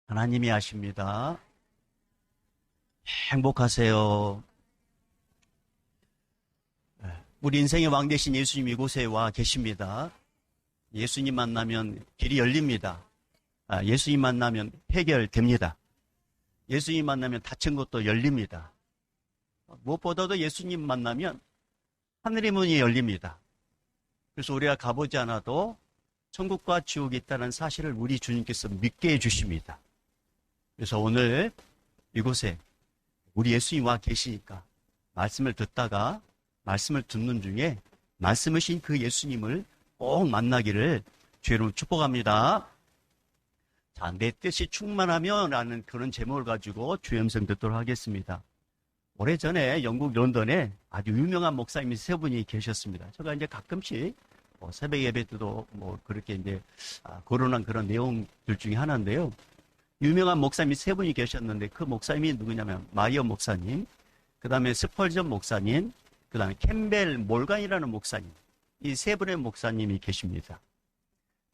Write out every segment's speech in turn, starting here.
하나님이 아십니다. 행복하세요. 우리 인생의 왕 되신 예수님 이곳에 와 계십니다. 예수님 만나면 길이 열립니다. 예수님 만나면 해결됩니다. 예수님 만나면 닫힌 것도 열립니다. 무엇보다도 예수님 만나면 하늘의 문이 열립니다. 그래서 우리가 가보지 않아도 천국과 지옥이 있다는 사실을 우리 주님께서 믿게 해주십니다. 그래서 오늘 이곳에 우리 예수님 와 계시니까 말씀을 듣다가 말씀을 듣는 중에 말씀이신 그 예수님을 꼭 만나기를 주의로 축복합니다. 자, 내 뜻이 충만하면 라는 그런 제목을 가지고 주의 음성 듣도록 하겠습니다. 오래전에 영국 런던에 아주 유명한 목사님이 세 분이 계셨습니다. 제가 이제 가끔씩 새벽 예배 때도 그렇게 이제 거론한 그런 내용들 중에 하나인데요. 유명한 목사님이 세 분이 계셨는데 그 목사님이 누구냐면 마이어 목사님, 그 다음에 스펄전 목사님, 그 다음에 캠벨 몰간이라는 목사님, 이 세 분의 목사님이 계십니다.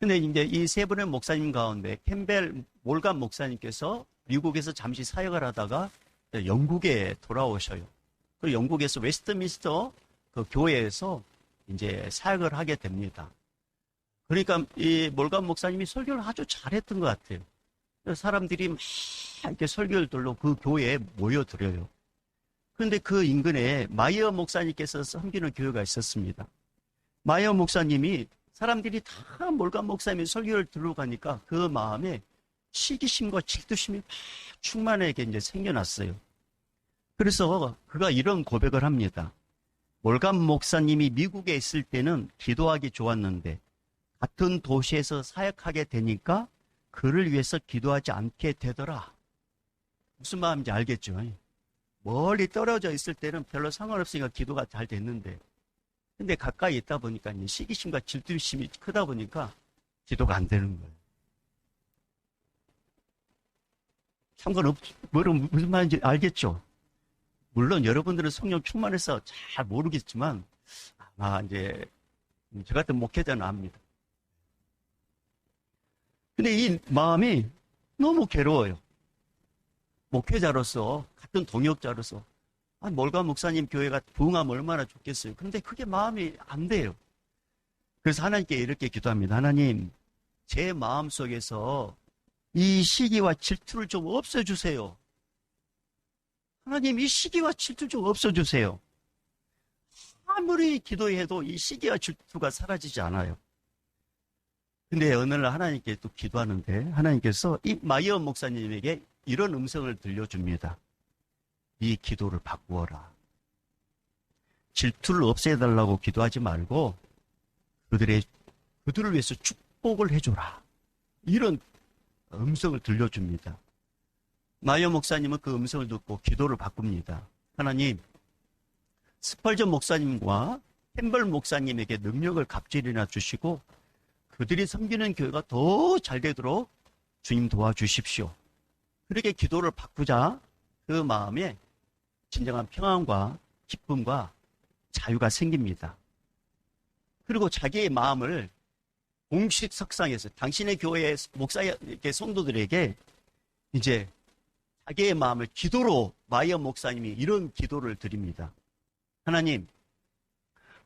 근데 이제 이 세 분의 목사님 가운데 캠벨 몰간 목사님께서 미국에서 잠시 사역을 하다가 영국에 돌아오셔요. 그리고 영국에서 웨스트민스터 그 교회에서 이제 사역을 하게 됩니다. 그러니까 이 몰간 목사님이 설교를 아주 잘했던 것 같아요. 사람들이 막 이렇게 설교들로 그 교회에 모여들어요. 그런데 그 인근에 마이어 목사님께서 섬기는 교회가 있었습니다. 마이어 목사님이 사람들이 다 몰간 목사님의 설교를 들으러 가니까 그 마음에 시기심과 질투심이 막 충만하게 이제 생겨났어요. 그래서 그가 이런 고백을 합니다. 몰간 목사님이 미국에 있을 때는 기도하기 좋았는데 같은 도시에서 사역하게 되니까 그를 위해서 기도하지 않게 되더라. 무슨 마음인지 알겠죠? 멀리 떨어져 있을 때는 별로 상관없으니까 기도가 잘 됐는데 근데 가까이 있다 보니까 시기심과 질투심이 크다 보니까 기도가 안 되는 거예요. 무슨 말인지 알겠죠? 물론 여러분들은 성령 충만해서 잘 모르겠지만 아마 이제 저 같은 목회자는 압니다. 근데 이 마음이 너무 괴로워요. 목회자로서, 같은 동역자로서, 몰간 목사님 교회가 부흥하면 얼마나 좋겠어요. 그런데 그게 마음이 안 돼요. 그래서 하나님께 이렇게 기도합니다. 하나님, 제 마음 속에서 이 시기와 질투를 좀 없애주세요. 하나님, 이 시기와 질투 좀 없애주세요. 아무리 기도해도 이 시기와 질투가 사라지지 않아요. 근데 어느 날 하나님께 또 기도하는데 하나님께서 이 마이어 목사님에게 이런 음성을 들려줍니다. 네 기도를 바꾸어라. 질투를 없애달라고 기도하지 말고 그들을 위해서 축복을 해줘라. 이런 음성을 들려줍니다. 마이어 목사님은 그 음성을 듣고 기도를 바꿉니다. 하나님, 스펄전 목사님과 캠벨 목사님에게 능력을 갑절이나 주시고 그들이 섬기는 교회가 더 잘 되도록 주님 도와주십시오. 그렇게 기도를 바꾸자 그 마음에 진정한 평안과 기쁨과 자유가 생깁니다. 그리고 자기의 마음을 공식 석상에서 당신의 교회의 목사의 성도들에게 이제 자기의 마음을 기도로 마이어 목사님이 이런 기도를 드립니다. 하나님,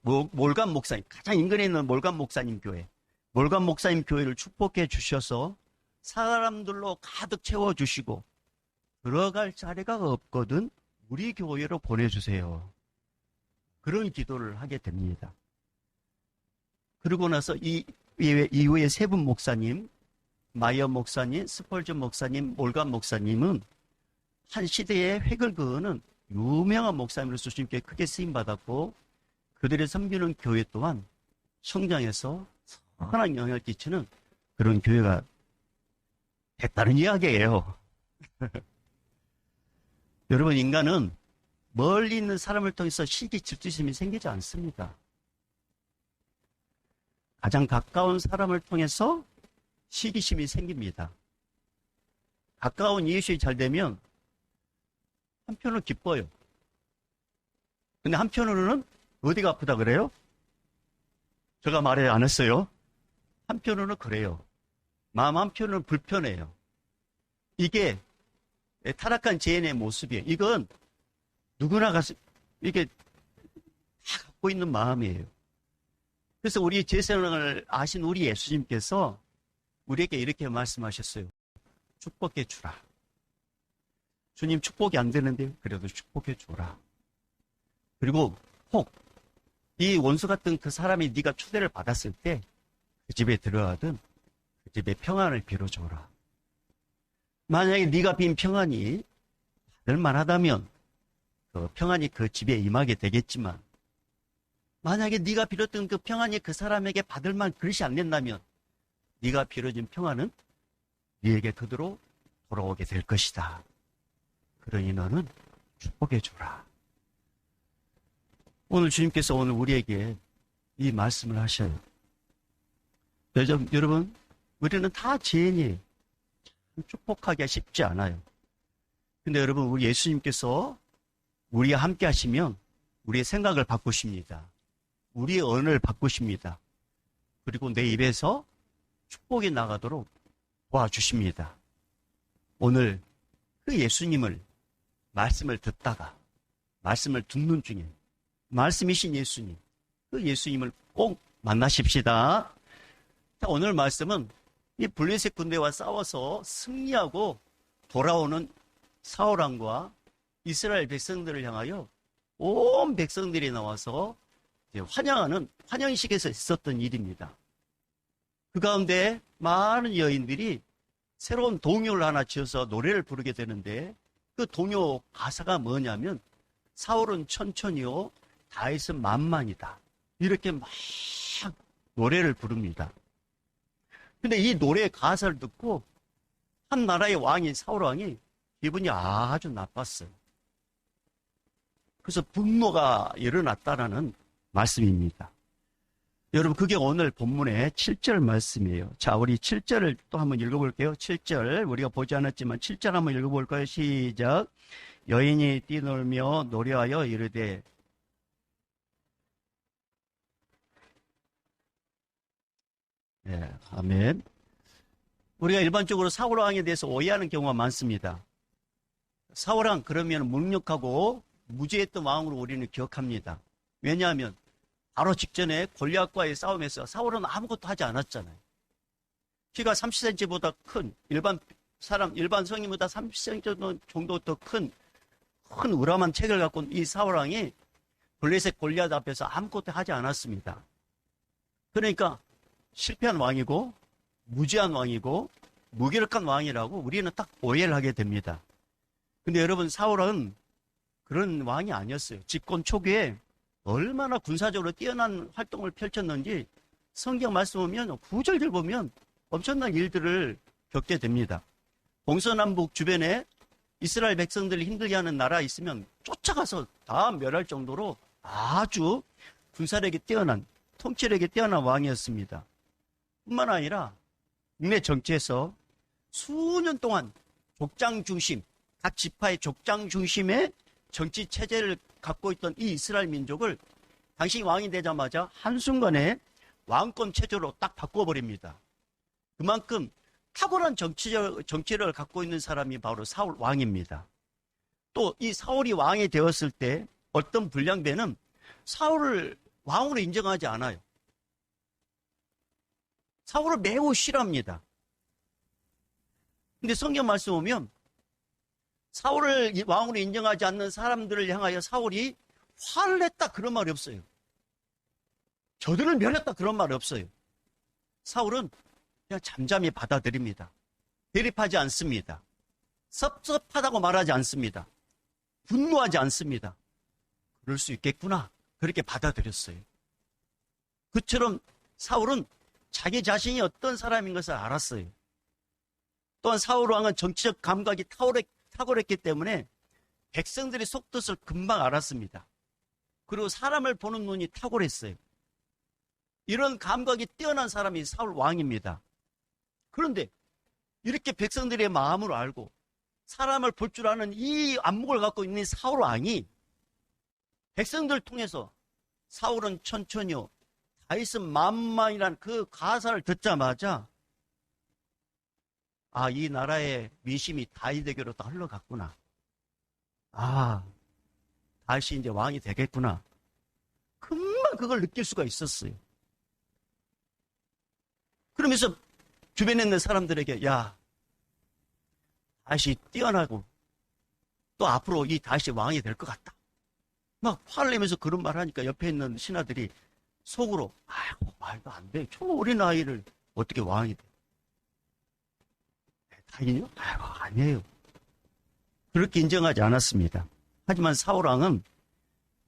몰간 목사님, 가장 인근에 있는 몰간 목사님 교회, 몰간 목사님 교회를 축복해 주셔서 사람들로 가득 채워주시고 들어갈 자리가 없거든 우리 교회로 보내주세요. 그런 기도를 하게 됩니다. 그러고 나서 이후에 세 분 목사님, 마이어 목사님, 스펄전 목사님, 몰간 목사님은 한 시대의 획을 그으는 유명한 목사님으로서 주님께 크게 쓰임받았고 그들의 섬기는 교회 또한 성장해서 선한 영향을 끼치는 그런 교회가 됐다는 이야기예요. 여러분, 인간은 멀리 있는 사람을 통해서 시기 질투심이 생기지 않습니다. 가장 가까운 사람을 통해서 시기심이 생깁니다. 가까운 이웃이 잘 되면 한편으로 기뻐요. 근데 한편으로는 어디가 아프다 그래요? 제가 말해 안 했어요. 한편으로는 그래요. 마음 한편으로는 불편해요. 이게 타락한 죄인의 모습이에요. 이건 누구나 이게 다 갖고 있는 마음이에요. 그래서 우리 죄성을 아신 우리 예수님께서 우리에게 이렇게 말씀하셨어요. 축복해 주라. 주님 축복이 안 되는데 그래도 축복해 주라. 그리고 혹 이 원수 같은 그 사람이 네가 초대를 받았을 때 그 집에 들어가든 그 집에 평안을 빌어줘라. 만약에 네가 빈 평안이 받을 만하다면 그 평안이 그 집에 임하게 되겠지만, 만약에 네가 빌었던 그 평안이 그 사람에게 받을 만 그릇이 안 된다면 네가 빌어준 평안은 네에게 그대로 돌아오게 될 것이다. 그러니 너는 축복해 주라. 오늘 주님께서 오늘 우리에게 이 말씀을 하셔요. 여러분, 우리는 다 죄인이에요. 축복하기가 쉽지 않아요. 근데 여러분, 우리 예수님께서 우리와 함께 하시면 우리의 생각을 바꾸십니다. 우리의 언어를 바꾸십니다. 그리고 내 입에서 축복이 나가도록 도와주십니다. 오늘 그 예수님을 말씀을 듣다가 말씀을 듣는 중에 말씀이신 예수님, 그 예수님을 꼭 만나십시다. 자, 오늘 말씀은 이 블레셋 군대와 싸워서 승리하고 돌아오는 사울왕과 이스라엘 백성들을 향하여 온 백성들이 나와서 환영하는 환영식에서 있었던 일입니다. 그 가운데 많은 여인들이 새로운 동요를 하나 지어서 노래를 부르게 되는데, 그 동요 가사가 뭐냐면 사울은 천천히요 다윗은 만만이다, 이렇게 막 노래를 부릅니다. 근데 이 노래 가사를 듣고 한 나라의 왕인 사울왕이 기분이 아주 나빴어요. 그래서 분노가 일어났다라는 말씀입니다. 여러분, 그게 오늘 본문의 7절 말씀이에요. 자, 우리 7절을 또 한번 읽어볼게요. 7절, 우리가 보지 않았지만 7절 한번 읽어볼까요? 시작. 여인이 뛰놀며 노래하여 이르되. 네, 아멘. 우리가 일반적으로 사울왕에 대해서 오해하는 경우가 많습니다. 사울왕 그러면 무능력하고 무지했던 왕으로 우리는 기억합니다. 왜냐하면 바로 직전에 골리앗과의 싸움에서 사울은 아무것도 하지 않았잖아요. 키가 30cm보다 큰 일반 성인보다 30cm 정도 더 큰 우람한 책을 갖고 온 이 사울왕이 블레셋 골리앗 앞에서 아무것도 하지 않았습니다. 그러니까 실패한 왕이고 무지한 왕이고 무기력한 왕이라고 우리는 딱 오해를 하게 됩니다. 근데 여러분, 사울은 그런 왕이 아니었어요. 집권 초기에 얼마나 군사적으로 뛰어난 활동을 펼쳤는지 성경 말씀 보면, 구절들 보면 엄청난 일들을 겪게 됩니다. 동서남북 주변에 이스라엘 백성들을 힘들게 하는 나라 있으면 쫓아가서 다 멸할 정도로 아주 군사력이 뛰어난, 통치력이 뛰어난 왕이었습니다. 뿐만 아니라 국내 정치에서 수년 동안 족장 중심, 각 지파의 족장 중심의 정치 체제를 갖고 있던 이 이스라엘 민족을 당신이 왕이 되자마자 한순간에 왕권 체제로 딱 바꿔버립니다. 그만큼 탁월한 정치력을 갖고 있는 사람이 바로 사울 왕입니다. 또 이 사울이 왕이 되었을 때 어떤 불량배는 사울을 왕으로 인정하지 않아요. 사울을 매우 싫어합니다. 근데 성경 말씀 보면 사울을 왕으로 인정하지 않는 사람들을 향하여 사울이 화를 냈다 그런 말이 없어요. 저들을 멸했다 그런 말이 없어요. 사울은 그냥 잠잠히 받아들입니다. 대립하지 않습니다. 섭섭하다고 말하지 않습니다. 분노하지 않습니다. 그럴 수 있겠구나, 그렇게 받아들였어요. 그처럼 사울은 자기 자신이 어떤 사람인 것을 알았어요. 또한 사울 왕은 정치적 감각이 탁월했기 때문에 백성들의 속뜻을 금방 알았습니다. 그리고 사람을 보는 눈이 탁월했어요. 이런 감각이 뛰어난 사람이 사울 왕입니다. 그런데 이렇게 백성들의 마음을 알고 사람을 볼 줄 아는 이 안목을 갖고 있는 사울 왕이 백성들을 통해서 사울은 천천히요 다윗은 만만이란 그 가사를 듣자마자 아, 이 나라의 민심이 다윗에게로 다 흘러갔구나. 다시 이제 왕이 되겠구나. 금방 그걸 느낄 수가 있었어요. 그러면서 주변에 있는 사람들에게, 야, 다시 뛰어나고 또 앞으로 이 다시 왕이 될 것 같다. 막 화를 내면서 그런 말 하니까 옆에 있는 신하들이 속으로, 아이고, 말도 안 돼. 저 어린 아이를 어떻게 왕이 돼? 다행이요? 아이고, 아니에요. 그렇게 인정하지 않았습니다. 하지만 사울왕은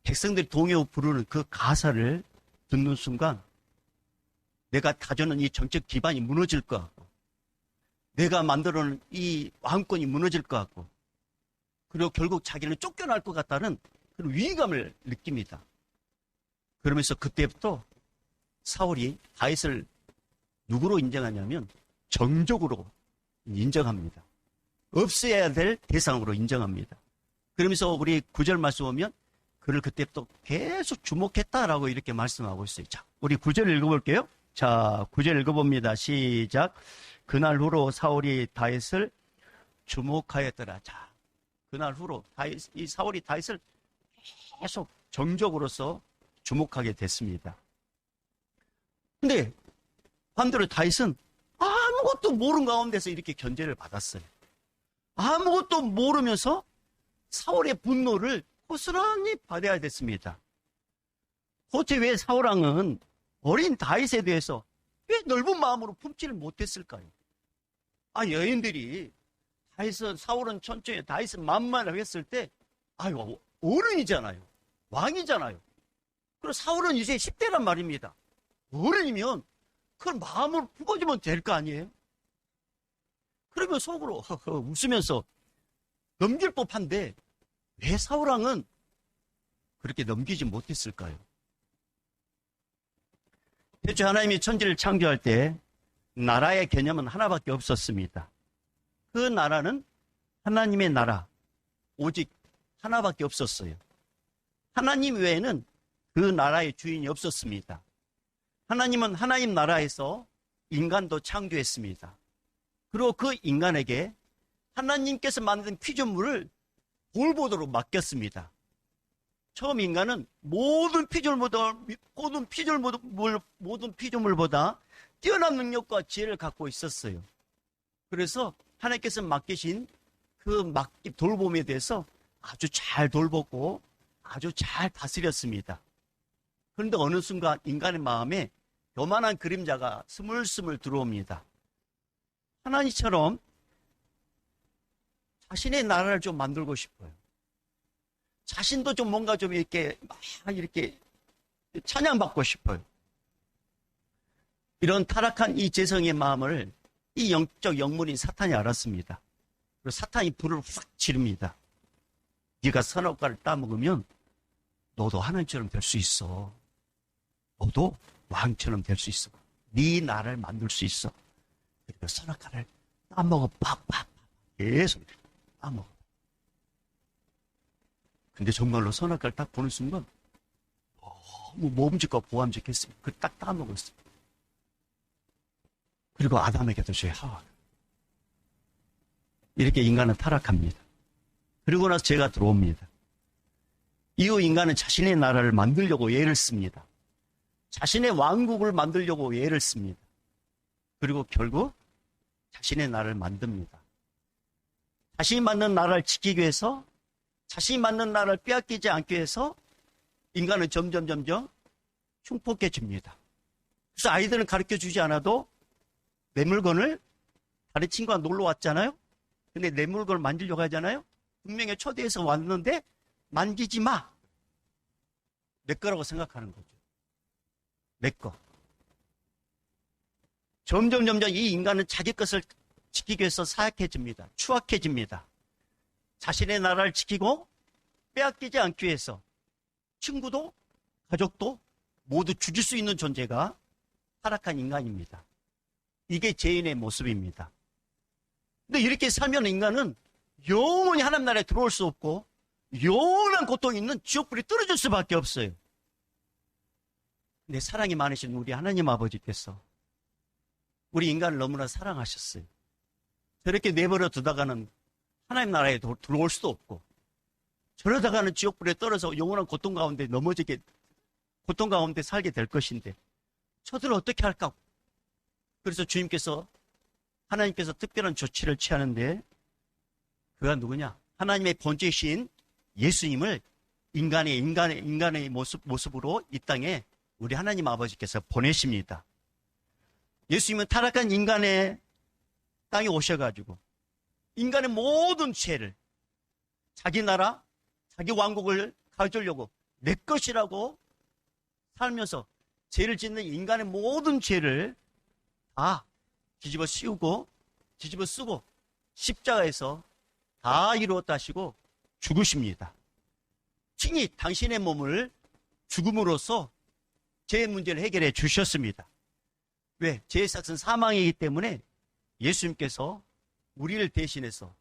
백성들이 동요 부르는 그 가사를 듣는 순간 내가 다져놓은 이 정책 기반이 무너질 것 같고, 내가 만들어놓은 이 왕권이 무너질 것 같고, 그리고 결국 자기는 쫓겨날 것 같다는 그런 위기감을 느낍니다. 그러면서 그때부터 사울이 다윗을 누구로 인정하냐면 정적으로 인정합니다. 없애야 될 대상으로 인정합니다. 그러면서 우리 9절 말씀 보면 그를 그때부터 계속 주목했다라고 이렇게 말씀하고 있어요. 자, 우리 9절 읽어볼게요. 자, 9절 읽어봅니다. 시작. 그날 후로 사울이 다윗을 주목하였더라. 자, 그날 후로 이 사울이 다윗을 계속 정적으로서 주목하게 됐습니다. 근데 반대로 다윗은 아무것도 모르는 가운데서 이렇게 견제를 받았어요. 아무것도 모르면서 사울의 분노를 고스란히 받아야 됐습니다. 도대체 왜 사울왕은 어린 다윗에 대해서 왜 넓은 마음으로 품지를 못했을까요? 여인들이 사울은 천천히, 다윗은 만만하게 했을 때, 어른이잖아요. 왕이잖아요. 그리고 사울은 이제 10대란 말입니다. 어른이면 그걸 마음을 품어주면 될 거 아니에요? 그러면 속으로 웃으면서 넘길 법한데 왜 사울왕은 그렇게 넘기지 못했을까요? 대체 하나님이 천지를 창조할 때 나라의 개념은 하나밖에 없었습니다. 그 나라는 하나님의 나라, 오직 하나밖에 없었어요. 하나님 외에는 그 나라의 주인이 없었습니다. 하나님은 하나님 나라에서 인간도 창조했습니다. 그리고 그 인간에게 하나님께서 만든 피조물을 돌보도록 맡겼습니다. 처음 인간은 모든 피조물보다 뛰어난 능력과 지혜를 갖고 있었어요. 그래서 하나님께서 맡기신 그 돌봄에 대해서 아주 잘 돌보고 아주 잘 다스렸습니다. 그런데 어느 순간 인간의 마음에 요만한 그림자가 스물스물 들어옵니다. 하나님처럼 자신의 나라를 좀 만들고 싶어요. 자신도 좀 뭔가 좀 이렇게 찬양받고 싶어요. 이런 타락한 이 재성의 마음을 이 영적 영문인 사탄이 알았습니다. 그리고 사탄이 불을 확 지릅니다. 네가 선악과를 따먹으면 너도 하나님처럼 될 수 있어. 너도 왕처럼 될 수 있어. 네 나라를 만들 수 있어. 그리고 선악과를 따먹어. 팍팍 계속 따먹어. 근데 정말로 선악과를 딱 보는 순간 너무 모험직과 보암직했습니다. 그 딱 따먹었어요. 그리고 아담에게도 죄 하와. 이렇게 인간은 타락합니다. 그리고 나서 죄가 들어옵니다. 이후 인간은 자신의 나라를 만들려고 애를 씁니다. 자신의 왕국을 만들려고 애를 씁니다. 그리고 결국 자신의 나라를 만듭니다. 자신이 만든 나라를 지키기 위해서, 자신이 만든 나라를 빼앗기지 않기 위해서 인간은 점점 흉폭해집니다. 그래서 아이들은 가르쳐주지 않아도 내 물건을 다른 친구가 놀러 왔잖아요. 근데 내 물건을 만지려고 하잖아요. 분명히 초대해서 왔는데 만지지 마. 내 거라고 생각하는 거죠. 내 거. 점점 이 인간은 자기 것을 지키기 위해서 사약해집니다. 추악해집니다. 자신의 나라를 지키고 빼앗기지 않기 위해서 친구도 가족도 모두 죽일 수 있는 존재가 타락한 인간입니다. 이게 죄인의 모습입니다. 근데 이렇게 살면 인간은 영원히 하나님 나라에 들어올 수 없고 영원한 고통이 있는 지옥불이 떨어질 수밖에 없어요. 근데 사랑이 많으신 우리 하나님 아버지께서 우리 인간을 너무나 사랑하셨어요. 저렇게 내버려 두다가는 하나님 나라에 들어올 수도 없고, 저러다가는 지옥불에 떨어져 영원한 고통 가운데 넘어지게, 고통 가운데 살게 될 것인데, 저들을 어떻게 할까? 그래서 하나님께서 특별한 조치를 취하는데, 그가 누구냐? 하나님의 본체이신 예수님을 인간의 모습으로 이 땅에 우리 하나님 아버지께서 보내십니다. 예수님은 타락한 인간의 땅에 오셔가지고 인간의 모든 죄를, 자기 나라, 자기 왕국을 가져오려고 내 것이라고 살면서 죄를 짓는 인간의 모든 죄를 다 뒤집어 쓰고 십자가에서 다 이루었다 하시고 죽으십니다. 친히 당신의 몸을 죽음으로써 죄의 문제를 해결해 주셨습니다. 왜? 죄의 삭은 사망이기 때문에 예수님께서 우리를 대신해서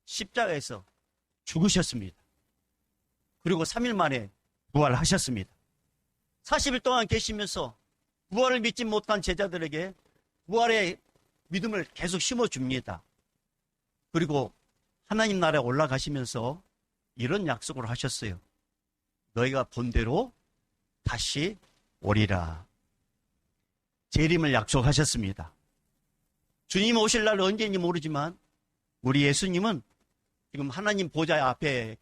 십자가에서 죽으셨습니다. 그리고 3일 만에 부활하셨습니다. 40일 동안 계시면서 부활을 믿지 못한 제자들에게 부활의 믿음을 계속 심어줍니다. 그리고 하나님 나라에 올라가시면서 이런 약속을 하셨어요. 너희가 본대로 다시 오리라. 재림을 약속하셨습니다. 주님 오실 날 언제인지 모르지만 우리 예수님은 지금 하나님 보좌에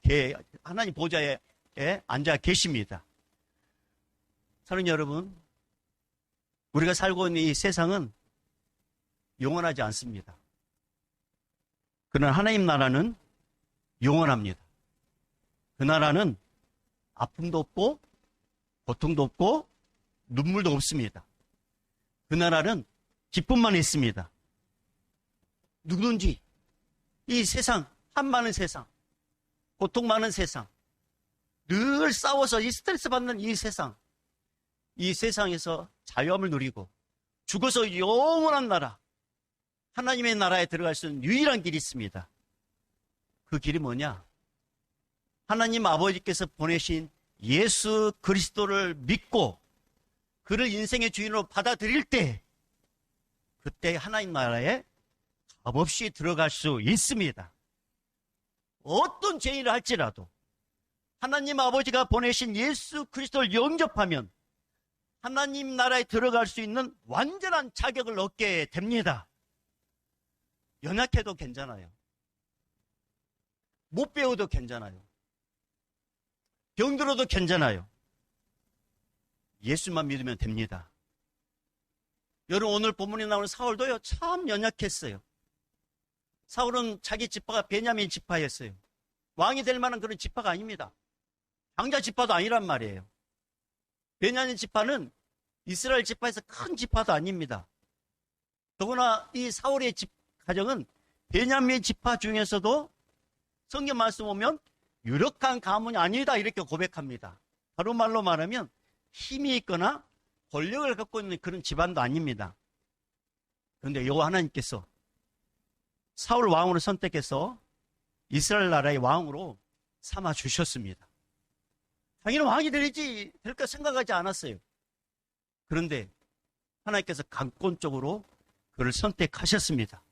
앉아 계십니다. 사랑하는 여러분, 우리가 살고 있는 이 세상은 영원하지 않습니다. 그러나 하나님 나라는 영원합니다. 그 나라는 아픔도 없고 고통도 없고 눈물도 없습니다. 그 나라는 기쁨만 있습니다. 누구든지 이 세상, 한 많은 세상, 고통 많은 세상, 늘 싸워서 이 스트레스 받는 이 세상에서 자유함을 누리고 죽어서 영원한 나라, 하나님의 나라에 들어갈 수 있는 유일한 길이 있습니다. 그 길이 뭐냐? 하나님 아버지께서 보내신 예수 그리스도를 믿고 그를 인생의 주인으로 받아들일 때, 그때 하나님 나라에 값없이 들어갈 수 있습니다. 어떤 죄인을 할지라도 하나님 아버지가 보내신 예수 그리스도를 영접하면 하나님 나라에 들어갈 수 있는 완전한 자격을 얻게 됩니다. 연약해도 괜찮아요. 못 배워도 괜찮아요. 병들어도 괜찮아요. 예수만 믿으면 됩니다. 여러분, 오늘 본문에 나오는 사울도요, 참 연약했어요. 사울은 자기 지파가 베냐민 지파였어요. 왕이 될 만한 그런 지파가 아닙니다. 장자 지파도 아니란 말이에요. 베냐민 지파는 이스라엘 지파에서 큰 지파도 아닙니다. 더구나 이 사울의 가정은 베냐민 지파 중에서도 성경 말씀 보면 유력한 가문이 아니다 이렇게 고백합니다. 다른 말로 말하면 힘이 있거나 권력을 갖고 있는 그런 집안도 아닙니다. 그런데 여호와 하나님께서 사울 왕으로 선택해서 이스라엘 나라의 왕으로 삼아 주셨습니다. 당연히 왕이 될까 생각하지 않았어요. 그런데 하나님께서 강권적으로 그를 선택하셨습니다.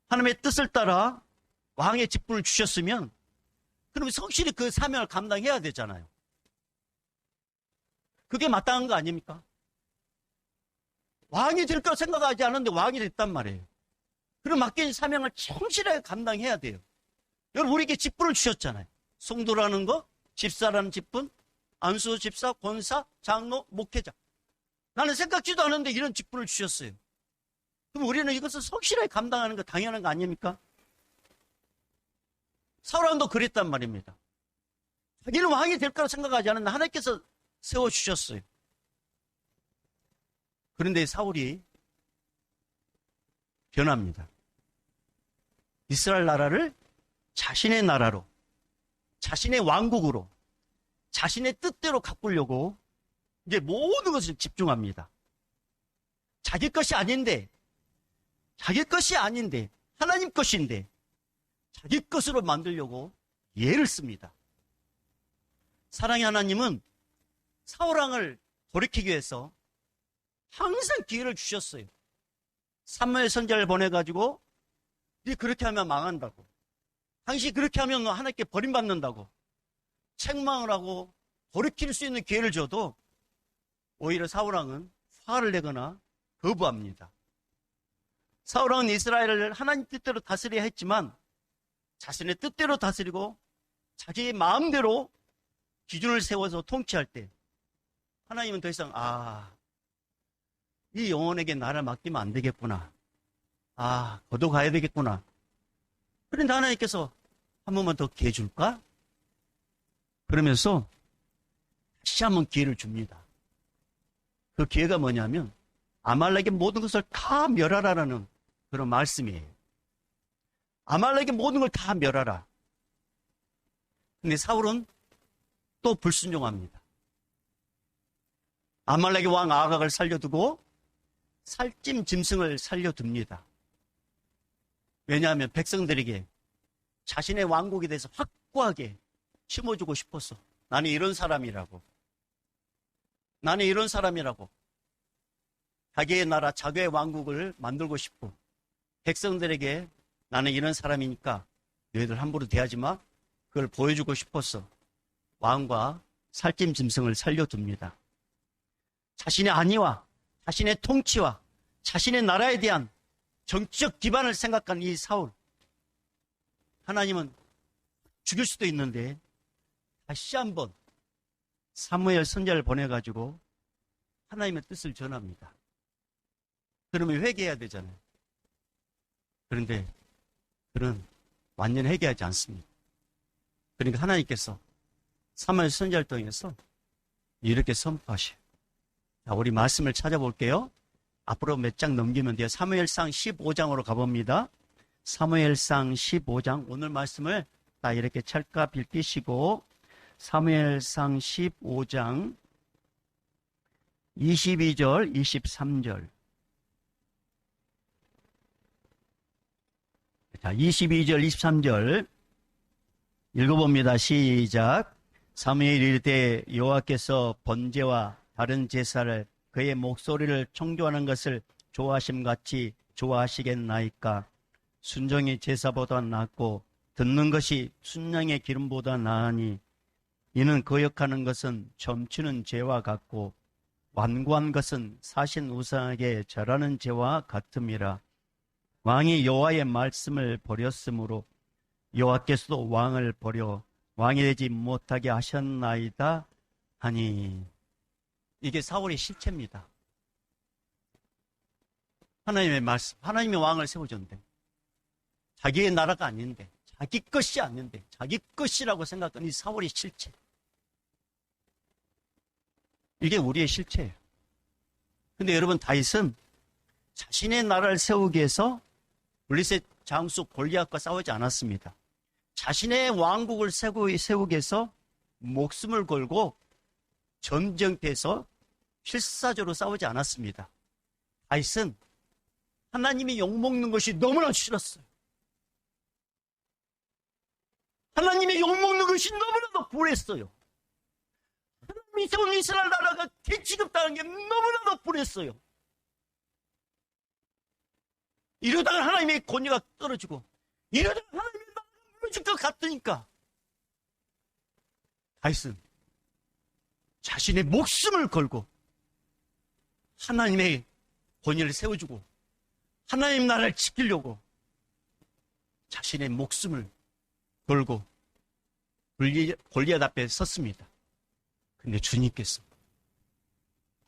하나님의 뜻을 따라 왕의 직분을 주셨으면 그럼 성실히 그 사명을 감당해야 되잖아요. 그게 마땅한 거 아닙니까? 왕이 될 거 생각하지 않았는데 왕이 됐단 말이에요. 그럼 맡긴 사명을 성실하게 감당해야 돼요. 여러분, 우리에게 직분을 주셨잖아요. 성도라는 거, 집사라는 직분, 안수 집사, 권사, 장로, 목회자. 나는 생각지도 않았는데 이런 직분을 주셨어요. 그럼 우리는 이것을 성실하게 감당하는 거 당연한 거 아닙니까? 사울왕도 그랬단 말입니다. 자기는 왕이 될 거라 생각하지 않았는데 하나님께서 세워주셨어요. 그런데 사울이 변합니다. 이스라엘 나라를 자신의 나라로, 자신의 왕국으로, 자신의 뜻대로 가꾸려고 이제 모든 것을 집중합니다. 자기 것이 아닌데, 하나님 것인데 자기 것으로 만들려고 예를 씁니다. 사랑의 하나님은 사울왕을 돌이키기 위해서 항상 기회를 주셨어요. 사무엘 선지자를 보내가지고 네 그렇게 하면 망한다고. 당신이 그렇게 하면 하나님께 버림받는다고. 책망을 하고 돌이킬 수 있는 기회를 줘도 오히려 사울왕은 화를 내거나 거부합니다. 사울왕은 이스라엘을 하나님 뜻대로 다스려야 했지만 자신의 뜻대로 다스리고 자기의 마음대로 기준을 세워서 통치할 때 하나님은 더 이상 이 영혼에게 나를 맡기면 안 되겠구나. 거둬가야 되겠구나. 그런데 하나님께서 한 번만 더 기회 줄까? 그러면서 다시 한번 기회를 줍니다. 그 기회가 뭐냐면 아말렉의 모든 것을 다 멸하라라는 그런 말씀이에요. 아말렉의 모든 걸 다 멸하라. 근데 사울은 또 불순종합니다. 아말렉의 왕 아각을 살려두고 살찜 짐승을 살려둡니다. 왜냐하면 백성들에게 자신의 왕국에 대해서 확고하게 심어주고 싶었어. 나는 이런 사람이라고. 자기의 나라, 자기의 왕국을 만들고 싶고 백성들에게 나는 이런 사람이니까 너희들 함부로 대하지 마. 그걸 보여주고 싶었어. 왕과 살찜 짐승을 살려둡니다. 자신의 안위와 자신의 통치와 자신의 나라에 대한 정치적 기반을 생각한 이 사울. 하나님은 죽일 수도 있는데 다시 한번 사무엘 선지자를 보내가지고 하나님의 뜻을 전합니다. 그러면 회개해야 되잖아요. 그런데 그는 완전히 회개하지 않습니다. 그러니까 하나님께서 사무엘 선지자를 통해서 이렇게 선포하셔요. 자, 우리 말씀을 찾아볼게요. 앞으로 몇 장 넘기면 돼요. 사무엘상 15장으로 가봅니다. 사무엘상 15장 오늘 말씀을 딱 이렇게 찰까 빌기시고 사무엘상 15장 22절 23절 자 22절 23절 읽어봅니다. 시작. 사무엘이 이르되 여호와께서 번제와 다른 제사를 그의 목소리를 청조하는 것을 좋아하심같이 좋아하시겠나이까. 순종이 제사보다 낫고 듣는 것이 순양의 기름보다 나으니 이는 거역하는 것은 점치는 죄와 같고 완고한 것은 사신 우상에게 절하는 죄와 같음이라. 왕이 여호와의 말씀을 버렸으므로 여호와께서도 왕을 버려 왕이 되지 못하게 하셨나이다 하니. 이게 사울의 실체입니다. 하나님의 말씀, 하나님의 왕을 세워줬는데 자기의 나라가 아닌데 자기 것이 아닌데 자기 것이라고 생각하는 이 사울의 실체. 이게 우리의 실체예요. 근데 여러분, 다윗은 자신의 나라를 세우기 위해서 블레셋 장수 골리앗과 싸우지 않았습니다. 자신의 왕국을 세우기 위해서 목숨을 걸고 전쟁터에서 필사적으로 싸우지 않았습니다. 다윗은 하나님이 욕먹는 것이 너무나 싫었어요. 하나님이 욕먹는 것이 너무나도 불했어요. 하나님이 세운 이스라엘 나라가 개취급당한 게 너무나도 불했어요. 이러다가 하나님의 권위가 떨어지고 이러다가 하나님의 나라가 무너질 것 같으니까 다윗은 자신의 목숨을 걸고 하나님의 권위를 세워주고 하나님 나라를 지키려고 자신의 목숨을 걸고 골리앗 앞에 섰습니다. 근데 주님께서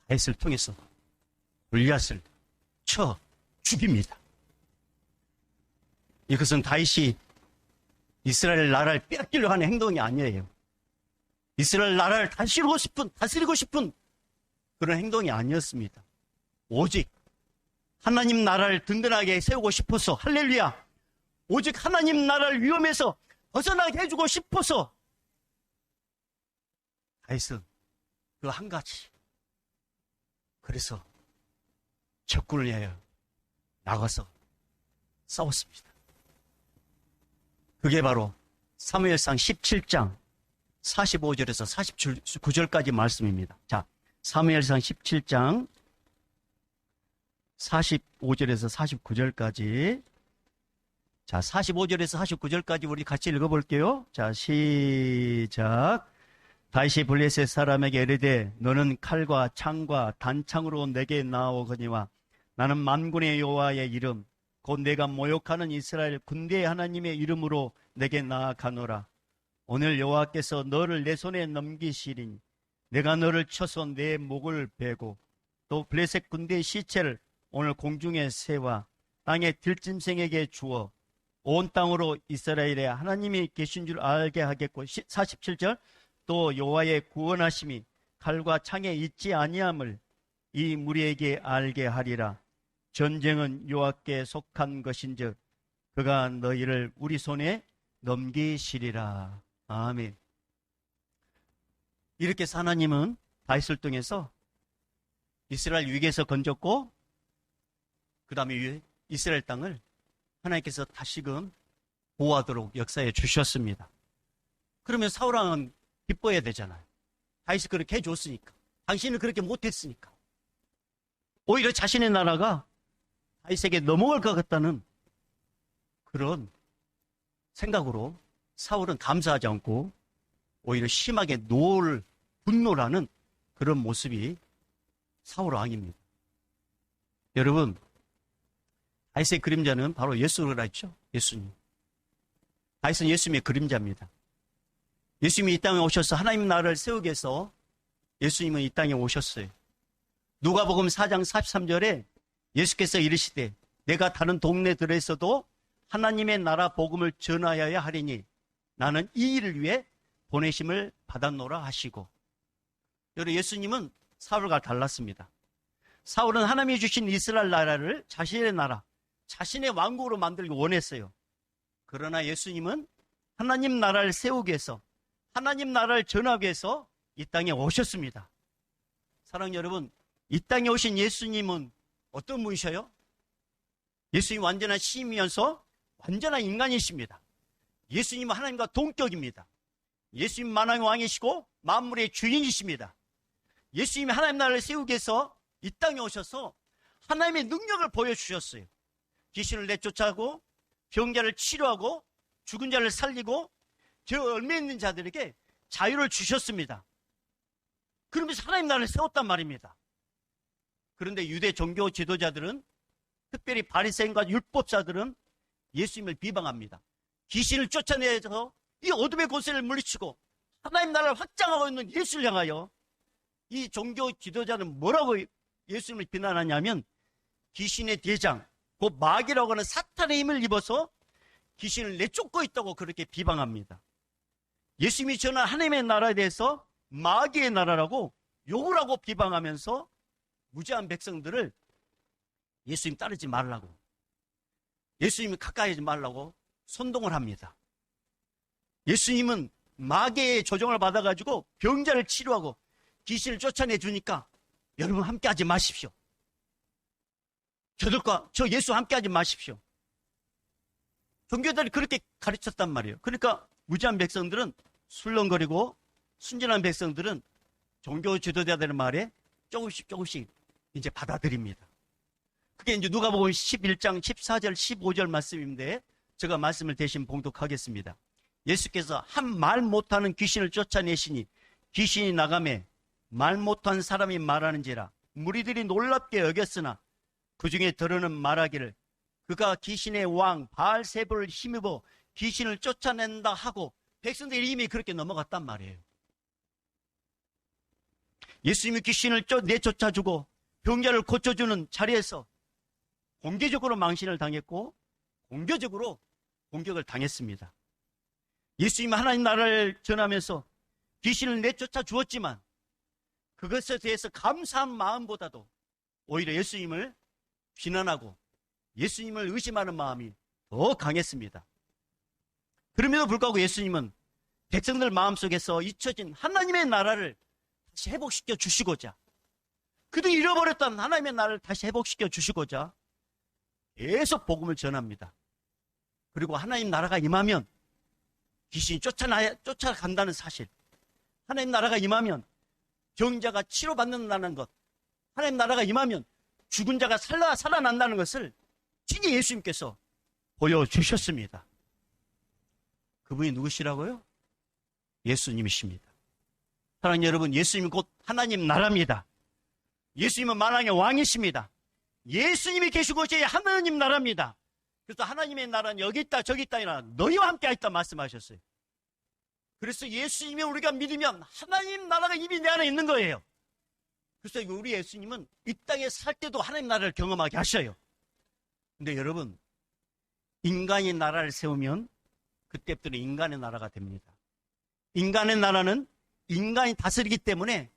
다윗을 통해서 골리앗을 쳐 죽입니다. 이것은 다윗이 이스라엘 나라를 빼앗기려고 하는 행동이 아니에요. 이스라엘 나라를 다스리고 싶은 그런 행동이 아니었습니다. 오직 하나님 나라를 든든하게 세우고 싶어서, 할렐루야, 오직 하나님 나라를 위험에서 벗어나게 해주고 싶어서 다윗은 그 한 가지, 그래서 적군을 위하여 나가서 싸웠습니다. 그게 바로 사무엘상 17장 45절에서 49절까지 말씀입니다. 자, 사무엘상 17장 45절에서 49절까지 자, 45절에서 49절까지 우리 같이 읽어볼게요. 자, 시작. 다시 블레셋 사람에게 이르되 너는 칼과 창과 단창으로 내게 나오거니와 나는 만군의 여호와의 이름 곧 내가 모욕하는 이스라엘 군대의 하나님의 이름으로 내게 나아가노라. 오늘 여호와께서 너를 내 손에 넘기시리니 내가 너를 쳐서 내 목을 베고 또 블레셋 군대의 시체를 오늘 공중의 새와 땅의 들짐승에게 주어 온 땅으로 이스라엘의 하나님이 계신 줄 알게 하겠고 47절 또 여호와의 구원하심이 칼과 창에 있지 아니함을 이 무리에게 알게 하리라. 전쟁은 여호와께 속한 것인즉 그가 너희를 우리 손에 넘기시리라. 아멘. 이렇게 해서 하나님은 다윗을 통해서 이스라엘 위기에서 건졌고 그 다음에 이스라엘 땅을 하나님께서 다시금 보호하도록 역사해 주셨습니다. 그러면 사울왕은 기뻐해야 되잖아요. 다윗이 그렇게 해줬으니까. 당신은 그렇게 못했으니까. 오히려 자신의 나라가 다윗에게 넘어갈 것 같다는 그런 생각으로 사울은 감사하지 않고 오히려 심하게 분노라는 그런 모습이 사울왕입니다. 여러분, 다윗의 그림자는 바로 예수라 했죠. 예수님. 다윗은 예수님의 그림자입니다. 예수님이 이 땅에 오셔서 하나님 나라를 세우기 위해서 예수님은 이 땅에 오셨어요. 누가복음 4장 43절에 예수께서 이르시되 내가 다른 동네들에서도 하나님의 나라 복음을 전하여야 하리니 나는 이 일을 위해 보내심을 받았노라 하시고. 여러분, 예수님은 사울과 달랐습니다. 사울은 하나님이 주신 이스라엘 나라를 자신의 나라, 자신의 왕국으로 만들기 원했어요. 그러나 예수님은 하나님 나라를 세우기 위해서, 하나님 나라를 전하기 위해서 이 땅에 오셨습니다. 사랑하는 여러분, 이 땅에 오신 예수님은 어떤 분이셔요? 예수님 완전한 신이면서 완전한 인간이십니다. 예수님은 하나님과 동격입니다. 예수님 만왕의 왕이시고 만물의 주인이십니다. 예수님이 하나님 나라를 세우기 위해서 이 땅에 오셔서 하나님의 능력을 보여주셨어요. 귀신을 내쫓아고 병자를 치료하고 죽은 자를 살리고 저 얽매 있는 자들에게 자유를 주셨습니다. 그러면서 하나님 나라를 세웠단 말입니다. 그런데 유대 종교 지도자들은, 특별히 바리새인과 율법자들은 예수님을 비방합니다. 귀신을 쫓아내서 이 어둠의 권세를 물리치고 하나님 나라를 확장하고 있는 예수를 향하여 이 종교 지도자는 뭐라고 예수님을 비난하냐면 귀신의 대장, 곧 마귀라고 하는 사탄의 힘을 입어서 귀신을 내쫓고 있다고 그렇게 비방합니다. 예수님이 전한 하나님의 나라에 대해서 마귀의 나라라고 욕을 하고 비방하면서 무지한 백성들을 예수님 따르지 말라고, 예수님이 가까이 하지 말라고 선동을 합니다. 예수님은 마귀의 조종을 받아가지고 병자를 치료하고 귀신을 쫓아내 주니까 여러분 함께 하지 마십시오. 저들과 저 예수 함께 하지 마십시오. 종교들이 그렇게 가르쳤단 말이에요. 그러니까 무지한 백성들은 술렁거리고 순진한 백성들은 종교 지도자들의 말에 조금씩 이제 받아들입니다. 그게 이제 누가복음 11장 14절 15절 말씀인데 제가 말씀을 대신 봉독하겠습니다. 예수께서 한 말 못하는 귀신을 쫓아내시니 귀신이 나가매 말 못한 사람이 말하는지라 무리들이 놀랍게 여겼으나 그 중에 더러는 말하기를 그가 귀신의 왕 바알세불을 힘입어 귀신을 쫓아낸다 하고 백성들이 이미 그렇게 넘어갔단 말이에요. 예수님이 귀신을 내쫓아주고 병자를 고쳐주는 자리에서 공개적으로 망신을 당했고 공개적으로 공격을 당했습니다. 예수님이 하나님 나라를 전하면서 귀신을 내쫓아 주었지만 그것에 대해서 감사한 마음보다도 오히려 예수님을 비난하고 예수님을 의심하는 마음이 더 강했습니다. 그럼에도 불구하고 예수님은 백성들 마음속에서 잊혀진 하나님의 나라를 다시 회복시켜 주시고자, 그들이 잃어버렸던 하나님의 나라를 다시 회복시켜 주시고자 계속 복음을 전합니다. 그리고 하나님 나라가 임하면 귀신이 쫓아간다는 사실, 하나님 나라가 임하면 병자가 치료받는다는 것, 하나님 나라가 임하면 죽은 자가 살아난다는 것을 친히 예수님께서 보여주셨습니다. 그분이 누구시라고요? 예수님이십니다. 사랑하는 여러분, 예수님은 곧 하나님 나라입니다. 예수님은 만왕의 왕이십니다. 예수님이 계신 곳이 하나님 나라입니다. 그래서 하나님의 나라는 여기 있다 저기 있다 아니라 너희와 함께 있다 말씀하셨어요. 그래서 예수님이 우리가 믿으면 하나님 나라가 이미 내 안에 있는 거예요. 그래서 우리 예수님은 이 땅에 살 때도 하나님 나라를 경험하게 하셔요. 근데 여러분, 인간이 나라를 세우면 그때부터는 인간의 나라가 됩니다. 인간의 나라는 인간이 다스리기 때문에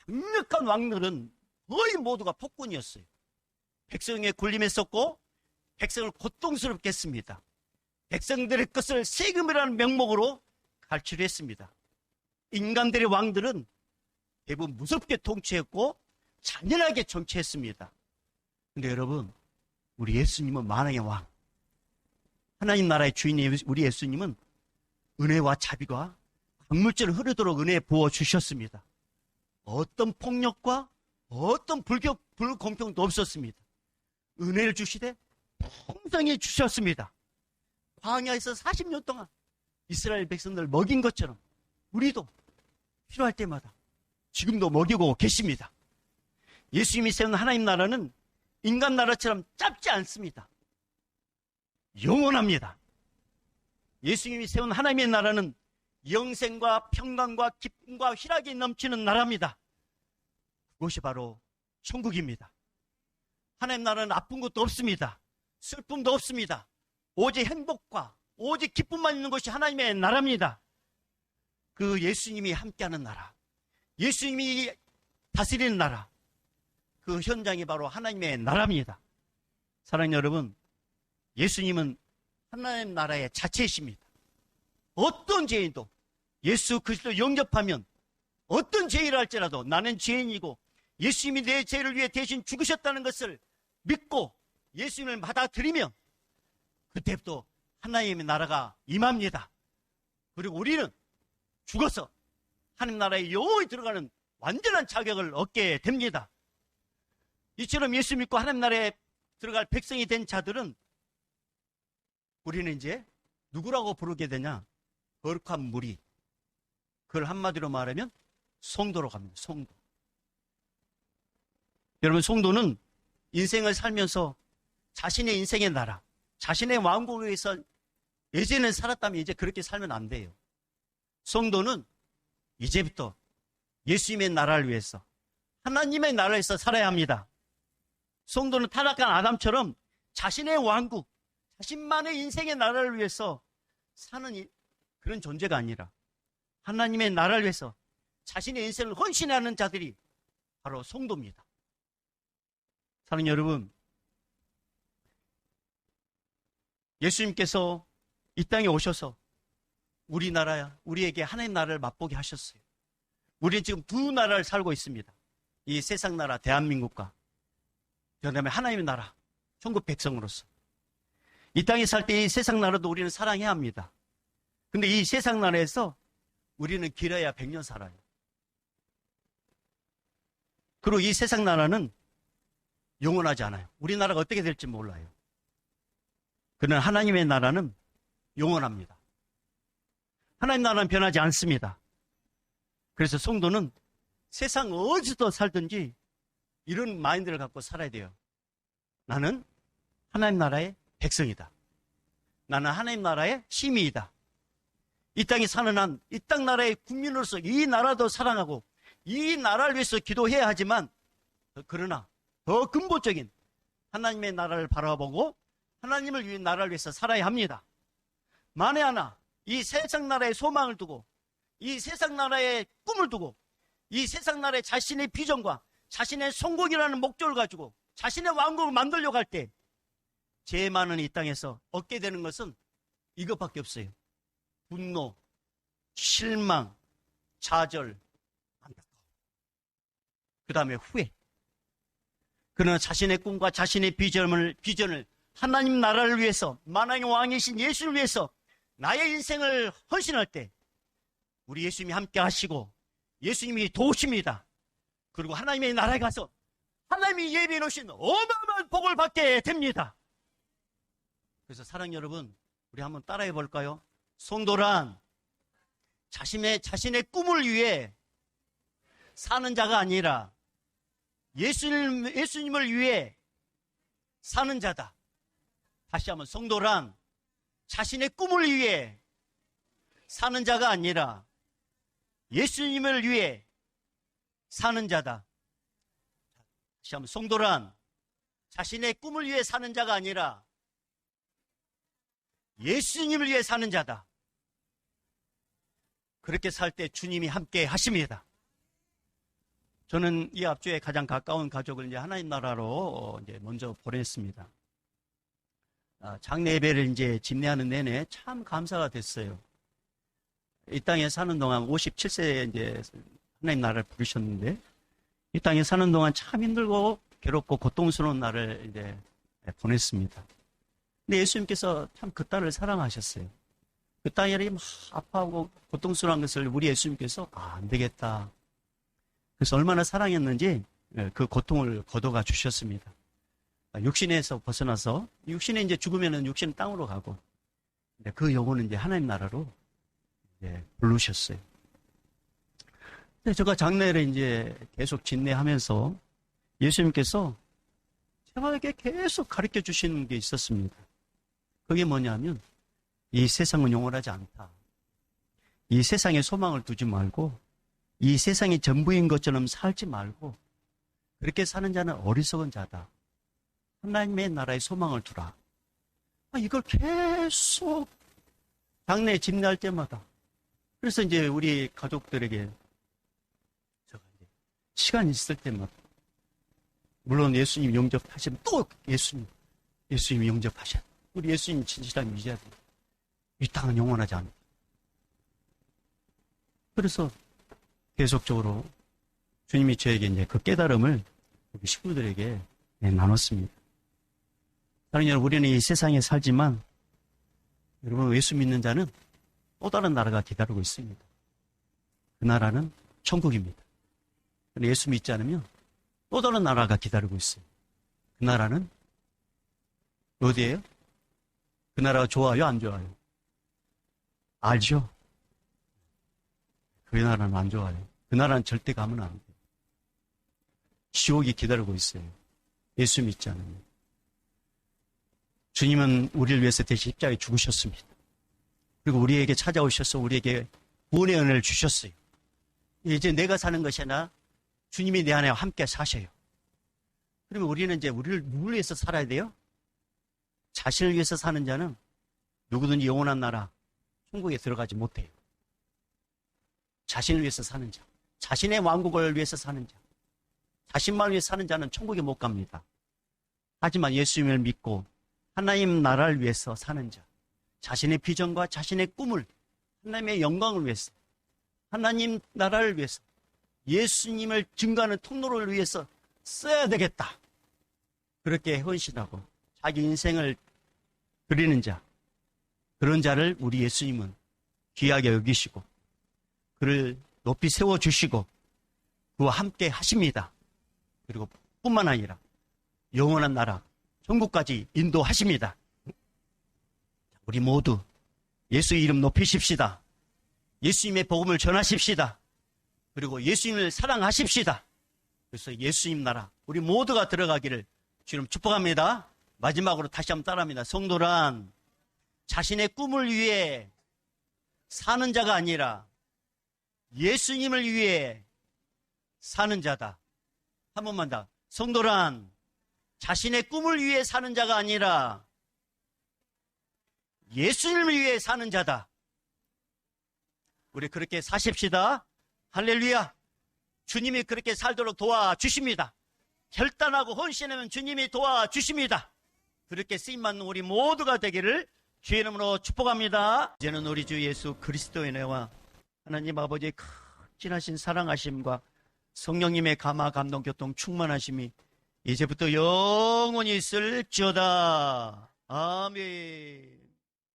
강력한 왕들은 거의 모두가 폭군이었어요. 백성의 군림했었고 백성을 고통스럽게 했습니다. 백성들의 것을 세금이라는 명목으로 갈취했습니다. 인간들의 왕들은 대부분 무섭게 통치했고 잔인하게 정치했습니다. 그런데 여러분, 우리 예수님은 만왕의 왕, 하나님 나라의 주인인 우리 예수님은 은혜와 자비가 강물처럼 흐르도록 은혜 부어주셨습니다. 어떤 폭력과 어떤 불공평도 없었습니다. 은혜를 주시되 풍성히 주셨습니다. 광야에서 40년 동안 이스라엘 백성들 먹인 것처럼 우리도 필요할 때마다 지금도 먹이고 계십니다. 예수님이 세운 하나님 나라는 인간 나라처럼 짧지 않습니다. 영원합니다. 예수님이 세운 하나님의 나라는 영생과 평강과 기쁨과 희락이 넘치는 나라입니다. 그것이 바로 천국입니다. 하나님 나라는 아픈 것도 없습니다. 슬픔도 없습니다. 오직 행복과 오직 기쁨만 있는 것이 하나님의 나라입니다. 그 예수님이 함께하는 나라, 예수님이 다스리는 나라, 그 현장이 바로 하나님의 나라입니다. 사랑하는 여러분, 예수님은 하나님 나라의 자체이십니다. 어떤 죄인도 예수 그리스도 영접하면 어떤 죄를 할지라도 나는 죄인이고 예수님이 내 죄를 위해 대신 죽으셨다는 것을 믿고 예수님을 받아들이면 그때부터 하나님의 나라가 임합니다. 그리고 우리는 죽어서 하나님 나라에 영원히 들어가는 완전한 자격을 얻게 됩니다. 이처럼 예수 믿고 하나님 나라에 들어갈 백성이 된 자들은 우리는 이제 누구라고 부르게 되냐? 거룩한 무리. 그걸 한마디로 말하면 성도로 갑니다. 성도. 여러분, 성도는 인생을 살면서 자신의 인생의 나라, 자신의 왕국을 위해서 예전에 살았다면 이제 그렇게 살면 안 돼요. 성도는 이제부터 예수님의 나라를 위해서, 하나님의 나라를 위해서 살아야 합니다. 성도는 타락한 아담처럼 자신의 왕국, 자신만의 인생의 나라를 위해서 사는 그런 존재가 아니라 하나님의 나라를 위해서 자신의 인생을 헌신하는 자들이 바로 성도입니다. 사랑하는 여러분, 예수님께서 이 땅에 오셔서 우리에게 하나님 나라를 맛보게 하셨어요. 우리는 지금 두 나라를 살고 있습니다. 이 세상 나라 대한민국과 그다음에 하나님의 나라 천국 백성으로서 이 땅에 살 때 이 세상 나라도 우리는 사랑해야 합니다. 근데 이 세상 나라에서 우리는 길어야 100년 살아요. 그리고 이 세상 나라는 영원하지 않아요. 우리나라가 어떻게 될지 몰라요. 그러나 하나님의 나라는 영원합니다. 하나님 나라는 변하지 않습니다. 그래서 성도는 세상 어디서 살든지 이런 마인드를 갖고 살아야 돼요. 나는 하나님 나라의 백성이다. 나는 하나님 나라의 시민이다. 이 땅에 사는 한 이 땅 나라의 국민으로서 이 나라도 사랑하고 이 나라를 위해서 기도해야 하지만 그러나 더 근본적인 하나님의 나라를 바라보고 하나님을 위해 나라를 위해서 살아야 합니다. 만에 하나 이 세상 나라의 소망을 두고 이 세상 나라의 꿈을 두고 이 세상 나라의 자신의 비전과 자신의 성공이라는 목적을 가지고 자신의 왕국을 만들려고 할 때 죄 많은 이 땅에서 얻게 되는 것은 이것밖에 없어요. 분노, 실망, 좌절, 안타까움. 그 다음에 후회. 그러나 자신의 꿈과 자신의 비전을 하나님 나라를 위해서 만왕의 왕이신 예수를 위해서 나의 인생을 헌신할 때 우리 예수님이 함께 하시고 예수님이 도우십니다. 그리고 하나님의 나라에 가서 하나님이 예비해 놓으신 어마어마한 복을 받게 됩니다. 그래서 사랑 여러분, 우리 한번 따라해 볼까요? 성도란 자신의 꿈을 위해 사는 자가 아니라 예수님을 위해 사는 자다. 다시 한번, 성도란 자신의 꿈을 위해 사는 자가 아니라 예수님을 위해 사는 자다. 다시 한번, 성도란 자신의 꿈을 위해 사는 자가 아니라 예수님을 위해 사는 자다. 그렇게 살 때 주님이 함께 하십니다. 저는 이 앞주에 가장 가까운 가족을 이제 하나님 나라로 이제 먼저 보냈습니다. 장례 예배를 이제 집례하는 내내 참 감사가 됐어요. 이 땅에 사는 동안 57세에 이제 하나님 나라를 부르셨는데, 이 땅에 사는 동안 참 힘들고 괴롭고 고통스러운 날을 이제 보냈습니다. 근데 예수님께서 참 그 딸을 사랑하셨어요. 그 딸이 막 아파하고 고통스러운 것을 우리 예수님께서 안 되겠다. 그래서 얼마나 사랑했는지 그 고통을 거둬가 주셨습니다. 육신에서 벗어나서, 육신에 이제 죽으면은 육신은 땅으로 가고, 그 영혼은 이제 하나님 나라로 이제 부르셨어요. 근데 제가 장례를 이제 계속 진례하면서 예수님께서 제가에게 계속 가르쳐 주시는 게 있었습니다. 그게 뭐냐면, 이 세상은 영원하지 않다. 이 세상에 소망을 두지 말고, 이 세상이 전부인 것처럼 살지 말고, 그렇게 사는 자는 어리석은 자다. 하나님의 나라에 소망을 두라. 이걸 계속 장례 집례할 때마다. 그래서 이제 우리 가족들에게 제가 이제 시간 있을 때마다, 물론 예수님 영접하시면 또 예수님 영접하셔. 우리 예수님 진실한 유지하다. 이 땅은 영원하지 않다. 그래서 계속적으로 주님이 저에게 이제 그 깨달음을 우리 식구들에게 나눴습니다. 사랑하는 여러분, 우리는 이 세상에 살지만, 여러분, 예수 믿는 자는 또 다른 나라가 기다리고 있습니다. 그 나라는 천국입니다. 그런데 예수 믿지 않으면 또 다른 나라가 기다리고 있어요. 그 나라는 어디예요? 그 나라가 좋아요, 안 좋아요? 알죠? 그 나라는 안 좋아요. 그 나라는 절대 가면 안 돼요. 지옥이 기다리고 있어요. 예수 믿지 않으면. 주님은 우리를 위해서 대신 십자가에 죽으셨습니다. 그리고 우리에게 찾아오셔서 우리에게 구원의 은혜를 주셨어요. 이제 내가 사는 것이 아니라 주님이 내 안에 함께 사셔요. 그러면 우리는 이제 우리를 누구를 위해서 살아야 돼요? 자신을 위해서 사는 자는 누구든지 영원한 나라, 천국에 들어가지 못해요. 자신을 위해서 사는 자, 자신의 왕국을 위해서 사는 자, 자신만 위해 사는 자는 천국에 못 갑니다. 하지만 예수님을 믿고 하나님 나라를 위해서 사는 자, 자신의 비전과 자신의 꿈을, 하나님의 영광을 위해서, 하나님 나라를 위해서, 예수님을 증거하는 통로를 위해서 써야 되겠다. 그렇게 헌신하고 자기 인생을 드리는 자, 그런 자를 우리 예수님은 귀하게 여기시고 그를 높이 세워주시고 그와 함께 하십니다. 그리고 뿐만 아니라 영원한 나라, 천국까지 인도하십니다. 우리 모두 예수의 이름 높이십시다. 예수님의 복음을 전하십시다. 그리고 예수님을 사랑하십시다. 그래서 예수님 나라 우리 모두가 들어가기를 주님 축복합니다. 마지막으로 다시 한번 따라합니다. 성도란 자신의 꿈을 위해 사는 자가 아니라 예수님을 위해 사는 자다. 한 번만 더. 성도란 자신의 꿈을 위해 사는 자가 아니라 예수님을 위해 사는 자다. 우리 그렇게 사십시다. 할렐루야. 주님이 그렇게 살도록 도와주십니다. 결단하고 헌신하면 주님이 도와주십니다. 그렇게 쓰임받는 우리 모두가 되기를 주의 이름으로 축복합니다. 이제는 우리 주 예수 그리스도의 은혜와 하나님 아버지의 극진하신 사랑하심과 성령님의 감화 감동 교통 충만하심이 이제부터 영원히 있을지어다. 아멘.